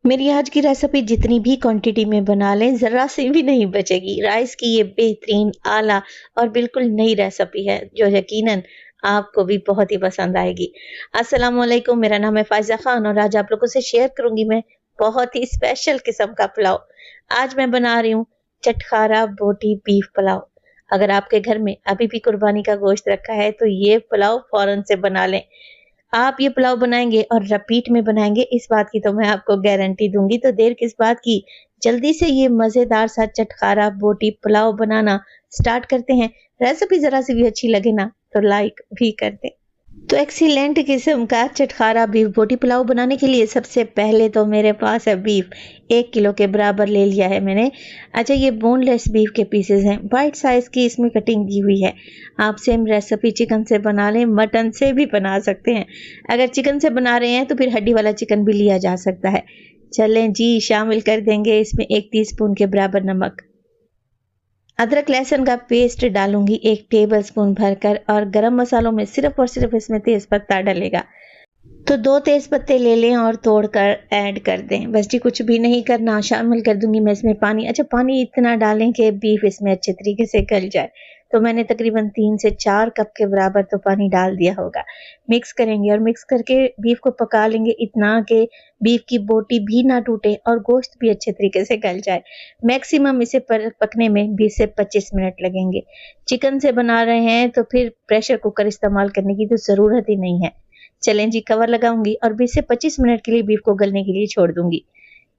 मेरी आज की रेसिपी जितनी भी क्वांटिटी में बना लें ज़रा सी भी नहीं बचेगी। राइस की ये बेहतरीन, आला और बिल्कुल नई रेसिपी है जो यकीनन आपको भी बहुत ही पसंद आएगी। अस्सलाम वालेकुम, मेरा नाम है फ़ाइज़ा ख़ान और आज आप लोगों से शेयर करूँगी मैं बहुत ही स्पेशल किस्म का पुलाव। आज मैं बना रही हूँ चटखारा बोटी बीफ पुलाव। अगर आपके घर में अभी भी कुर्बानी का गोश्त रखा है तो ये पुलाव फ़ौरन से बना लें। आप ये पुलाव बनाएँगे और रिपीट में बनाएँगे, इस बात की तो मैं आपको गारंटी दूँगी, तो देर किस बात की, जल्दी से ये मज़ेदार सा चटखारा बोटी पुलाव बनाना स्टार्ट करते हैं। रेसिपी ज़रा-सी भी अच्छी लगे ना, तो लाइक भी कर दें। तो एक्सीलेंट किस्म का चटखारा बीफ बोटी पुलाव बनाने के लिए सबसे पहले तो मेरे पास है बीफ 1 किलो के बराबर ले लिया है मैंने। अच्छा, ये बोनलेस बीफ के पीसेस हैं, वाइट साइज की इसमें कटिंग की हुई है। आप सेम रेसिपी चिकन से बना लें, मटन से भी बना सकते हैं। अगर चिकन से बना रहे हैं तो फिर हड्डी वाला चिकन भी लिया जा सकता है। चलें जी, शामिल कर देंगे इसमें 1 टीस्पून के बराबर नमक। अदरक लहसुन का पेस्ट डालूंगी 1 टेबलस्पून भरकर और गरम मसालों में सिर्फ और सिर्फ इसमें तेज पत्ता डलेगा। तो 2 तेज पत्ते ले लें और तोड़कर ऐड कर दें। बस जी, कुछ भी नहीं करना। शामिल कर दूंगी मैं इसमें पानी। अच्छा, पानी इतना डालें कि बीफ इसमें अच्छे तरीके से गल जाए। तो मैंने तकरीबन 3 से 4 कप के बराबर तो पानी डाल दिया होगा। मिक्स करेंगे और मिक्स करके बीफ को पका लेंगे इतना कि बीफ की बोटी भी ना टूटे और गोश्त भी अच्छे तरीके से गल जाए। मैक्सिमम इसे पकने में 20 से 25 मिनट लगेंगे। चिकन से बना रहे हैं तो फिर प्रेशर कुकर इस्तेमाल करने की तो ज़रूरत ही नहीं है। चलें जी, कवर लगाऊंगी और 20 से 25 मिनट के लिए बीफ को गलने के लिए छोड़ दूंगी।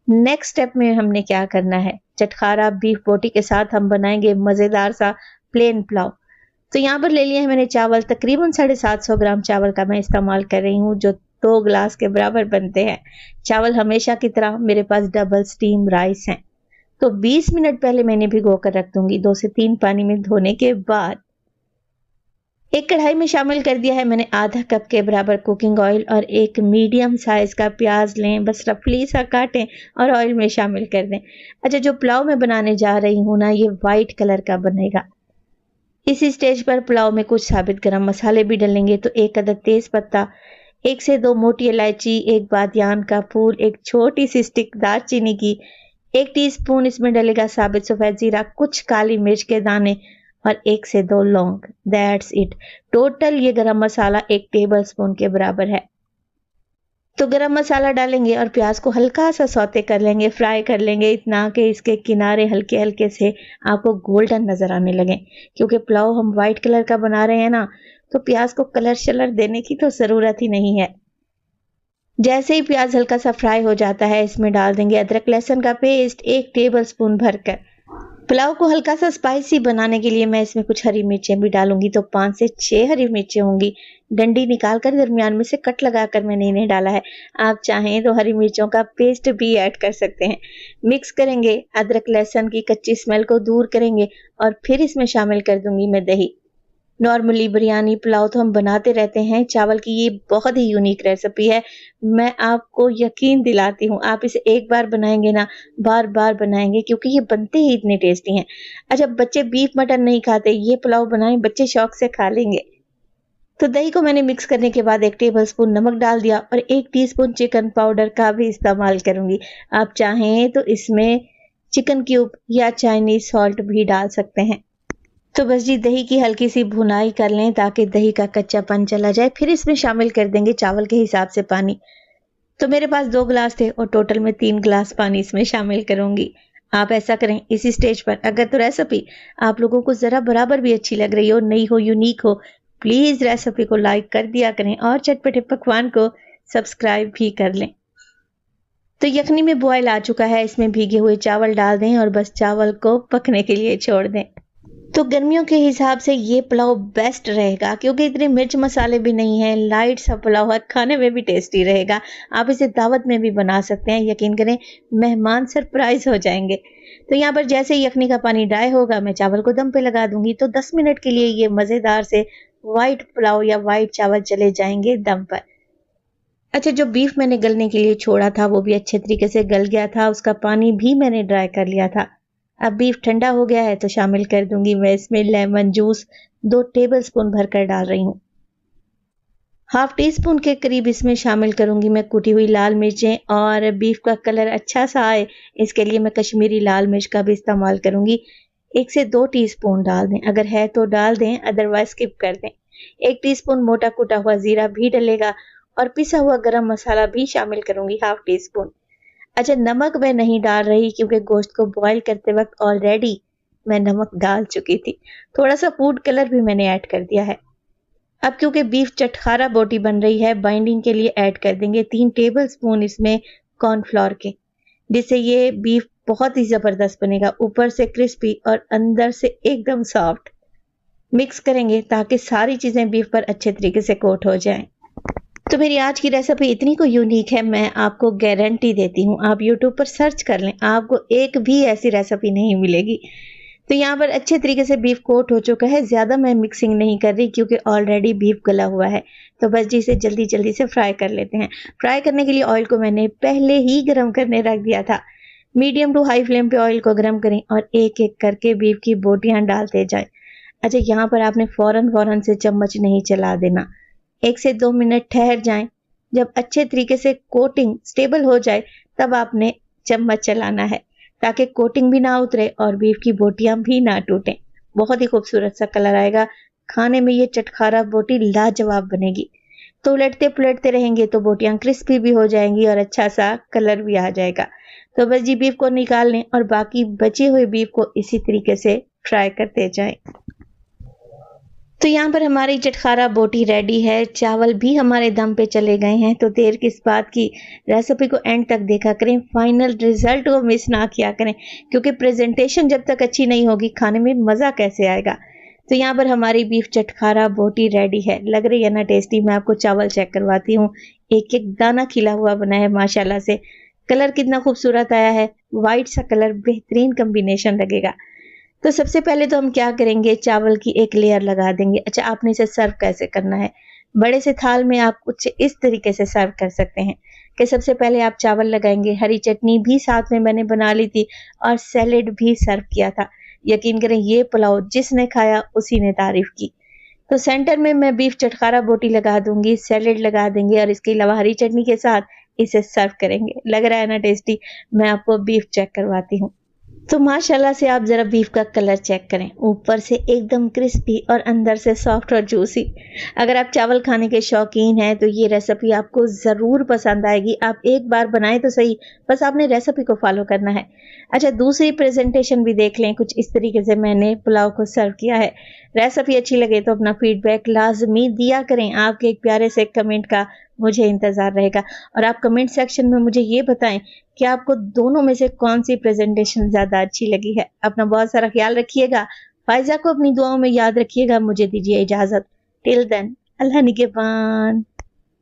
नेक्स्ट स्टेप में हमने क्या करना है, चटखारा बीफ बोटी के साथ हम बनाएंगे मज़ेदार सा प्लेन पुलाव। तो यहाँ पर ले लिया है मैंने चावल, तकरीबन 750 ग्राम चावल का मैं इस्तेमाल कर रही हूँ, जो 2 गिलास के बराबर बनते हैं। चावल हमेशा की तरह मेरे पास डबल स्टीम राइस हैं। तो 20 मिनट पहले मैंने भिगो कर रख दूंगी, 2 से 3 पानी में धोने के बाद। एक कढ़ाई में शामिल कर दिया है मैंने आधा कप के बराबर कुकिंग ऑयल और एक मीडियम साइज का प्याज लें, बस रफली सा काटें और ऑयल में शामिल कर दें। अच्छा, जो पुलाव मैं बनाने जा रही हूँ ना, ये वाइट कलर का बनेगा। इसी स्टेज पर पुलाव में कुछ साबित गरम मसाले भी डलेंगे। तो 1 अदद तेज पत्ता, 1 से 2 मोटी इलायची, 1 बादियान का फूल, 1 छोटी सी स्टिक दालचीनी की, 1 टीस्पून इसमें डलेगा साबित सफ़ेद जीरा, कुछ काली मिर्च के दाने और 1 से 2 लौंग। That's it. टोटल ये गरम मसाला 1 टेबलस्पून के बराबर है। तो गरम मसाला डालेंगे और प्याज को हल्का सा सौते कर लेंगे, फ्राई कर लेंगे इतना कि इसके किनारे हल्के हल्के से आपको गोल्डन नजर आने लगे। क्योंकि पुलाव हम वाइट कलर का बना रहे हैं ना, तो प्याज को कलर शलर देने की तो ज़रूरत ही नहीं है। जैसे ही प्याज हल्का सा फ्राई हो जाता है, इसमें डाल देंगे अदरक लहसुन का पेस्ट 1 टेबलस्पून भरकर। पुलाव को हल्का सा स्पाइसी बनाने के लिए मैं इसमें कुछ हरी मिर्चें भी डालूंगी। तो 5 से 6 हरी मिर्चें होंगी। डंडी निकाल कर दरमियान में से कट लगाकर मैंने इन्हें डाला है। आप चाहें तो हरी मिर्चों का पेस्ट भी ऐड कर सकते हैं। मिक्स करेंगे, अदरक लहसुन की कच्ची स्मेल को दूर करेंगे और फिर इसमें शामिल कर दूंगी मैं दही। नॉर्मली बिरयानी पुलाव तो हम बनाते रहते हैं, चावल की ये बहुत ही यूनिक रेसिपी है। मैं आपको यकीन दिलाती हूँ, आप इसे एक बार बनाएंगे ना, बार बार बनाएंगे, क्योंकि ये बनते ही इतने टेस्टी हैं। अच्छा, बच्चे बीफ मटन नहीं खाते, ये पुलाव बनाएं, बच्चे शौक से खा लेंगे। तो दही को मैंने मिक्स करने के बाद 1 टेबलस्पून नमक डाल दिया और 1 टीस्पून चिकन पाउडर का भी इस्तेमाल करूंगी। आप चाहें तो इसमें चिकन क्यूब या चाइनीज सॉल्ट भी डाल सकते हैं। तो बस जी, दही की हल्की सी भुनाई कर लें ताकि दही का कच्चापन चला जाए। फिर इसमें शामिल कर देंगे चावल के हिसाब से पानी। तो मेरे पास 2 गिलास थे और टोटल में 3 गिलास पानी इसमें शामिल करूंगी। आप ऐसा करें इसी स्टेज पर। अगर तो रेसिपी आप लोगों को ज़रा बराबर भी अच्छी लग रही हो, नई हो, यूनिक हो, प्लीज़ रेसिपी को लाइक कर दिया करें और चटपटे पकवान को सब्सक्राइब भी कर लें। तो यखनी में बॉयल आ चुका है, इसमें भीगे हुए चावल डाल दें और बस चावल को पकने के लिए छोड़ दें। तो गर्मियों के हिसाब से ये पुलाव बेस्ट रहेगा, क्योंकि इतने मिर्च मसाले भी नहीं हैं, लाइट सा पुलाव है, खाने में भी टेस्टी रहेगा। आप इसे दावत में भी बना सकते हैं, यकीन करें मेहमान सरप्राइज हो जाएंगे। तो यहाँ पर जैसे ही यखनी का पानी ड्राई होगा, मैं चावल को दम पे लगा दूंगी। तो 10 मिनट के लिए ये मज़ेदार से वाइट पुलाव या वाइट चावल चले जाएंगे दम पर। अच्छा, जो बीफ मैंने गलने के लिए छोड़ा था वो भी अच्छे तरीके से गल गया था, उसका पानी भी मैंने ड्राई कर लिया था। अब बीफ ठंडा हो गया है तो शामिल कर दूंगी मैं इसमें लेमन जूस, 2 टेबलस्पून भरकर डाल रही हूँ। हाफ टी स्पून के करीब इसमें शामिल करूंगी मैं कुटी हुई लाल मिर्चें, और बीफ का कलर अच्छा सा आए इसके लिए मैं कश्मीरी लाल मिर्च का भी इस्तेमाल करूंगी। 1 से 2 टीस्पून डाल दें, अगर है तो डाल दें, अदरवाइज स्किप कर दें। 1 टीस्पून मोटा कुटा हुआ जीरा भी डलेगा, और पिसा हुआ गरम मसाला भी शामिल करूंगी, हाफ टी स्पून। अच्छा, नमक मैं नहीं डाल रही क्योंकि गोश्त को बॉईल करते वक्त ऑलरेडी मैं नमक डाल चुकी थी। थोड़ा सा फूड कलर भी मैंने ऐड कर दिया है। अब क्योंकि बीफ चटखारा बोटी बन रही है, बाइंडिंग के लिए ऐड कर देंगे 3 टेबल स्पून इसमें कॉर्नफ्लोर के, जिससे ये बीफ बहुत ही जबरदस्त बनेगा, ऊपर से क्रिस्पी और अंदर से एकदम सॉफ्ट। मिक्स करेंगे ताकि सारी चीजें बीफ पर अच्छे तरीके से कोट हो जाएं। तो मेरी आज की रेसिपी इतनी को यूनिक है, मैं आपको गारंटी देती हूँ, आप यूट्यूब पर सर्च कर लें, आपको एक भी ऐसी रेसिपी नहीं मिलेगी। तो यहाँ पर अच्छे तरीके से बीफ कोट हो चुका है, ज़्यादा मैं मिक्सिंग नहीं कर रही क्योंकि ऑलरेडी बीफ गला हुआ है। तो बस जी इसे जल्दी जल्दी से फ्राई कर लेते हैं। फ्राई करने के लिए ऑयल को मैंने पहले ही गर्म करने रख दिया था। मीडियम टू हाई फ्लेम पे ऑयल को गर्म करें और एक एक करके बीफ की बोटियां डालते जाएं। अच्छा, यहाँ पर आपने फौरन से चम्मच नहीं चला देना, 1 से 2 मिनट ठहर जाएं। जब अच्छे तरीके से कोटिंग स्टेबल हो जाए तब आपने चम्मच चलाना है, ताकि कोटिंग भी ना उतरे और बीफ की बोटियां भी ना टूटें। बहुत ही खूबसूरत सा कलर आएगा, खाने में ये चटखारा बोटी लाजवाब बनेगी। तो उलटते पुलटते रहेंगे तो बोटियां क्रिस्पी भी हो जाएंगी और अच्छा सा कलर भी आ जाएगा। तो बस जी बीफ को निकाल लें और बाकी बचे हुए बीफ को इसी तरीके से फ्राई करते जाएं। तो यहाँ पर हमारी चटखारा बोटी रेडी है, चावल भी हमारे दम पे चले गए हैं। तो देर किस बात की, रेसिपी को एंड तक देखा करें, फाइनल रिजल्ट को मिस ना किया करें, क्योंकि प्रेजेंटेशन जब तक अच्छी नहीं होगी खाने में मज़ा कैसे आएगा। तो यहाँ पर हमारी बीफ चटखारा बोटी रेडी है, लग रही है ना टेस्टी। मैं आपको चावल चेक करवाती हूँ, एक एक दाना खिला हुआ बना है माशाल्लाह से। कलर कितना खूबसूरत आया है, वाइट सा कलर, बेहतरीन कम्बिनेशन लगेगा। तो सबसे पहले तो हम क्या करेंगे, चावल की एक लेयर लगा देंगे। अच्छा, आपने इसे सर्व कैसे करना है, बड़े से थाल में आप कुछ इस तरीके से सर्व कर सकते हैं कि सबसे पहले आप चावल लगाएंगे, हरी चटनी भी साथ में मैंने बना ली थी और सैलेड भी सर्व किया था। यकीन करें ये पुलाव जिसने खाया उसी ने तारीफ की। तो सेंटर में मैं बीफ चटखारा बोटी लगा दूंगी, सैलेड लगा देंगे और इसके अलावा हरी चटनी के साथ इसे सर्व करेंगे। लग रहा है ना टेस्टी। मैं आपको बीफ चेक करवाती हूँ। तो माशाल्लाह से आप ज़रा बीफ का कलर चेक करें, ऊपर से एकदम क्रिस्पी और अंदर से सॉफ्ट और जूसी। अगर आप चावल खाने के शौकीन हैं तो ये रेसिपी आपको ज़रूर पसंद आएगी। आप एक बार बनाएं तो सही, बस आपने रेसिपी को फॉलो करना है। अच्छा, दूसरी प्रेजेंटेशन भी देख लें, कुछ इस तरीके से मैंने पुलाव को सर्व किया है। रेसिपी अच्छी लगे तो अपना फीडबैक लाजमी दिया करें, आपके एक प्यारे से कमेंट का मुझे इंतज़ार रहेगा। और आप कमेंट सेक्शन में मुझे ये बताएं कि आपको दोनों में से कौन सी प्रेजेंटेशन ज़्यादा अच्छी लगी है। अपना बहुत सारा ख्याल रखिएगा, फायजा को अपनी दुआओं में याद रखिएगा। मुझे दीजिए इजाज़त, टिल देन, अल्लाह निगहबान।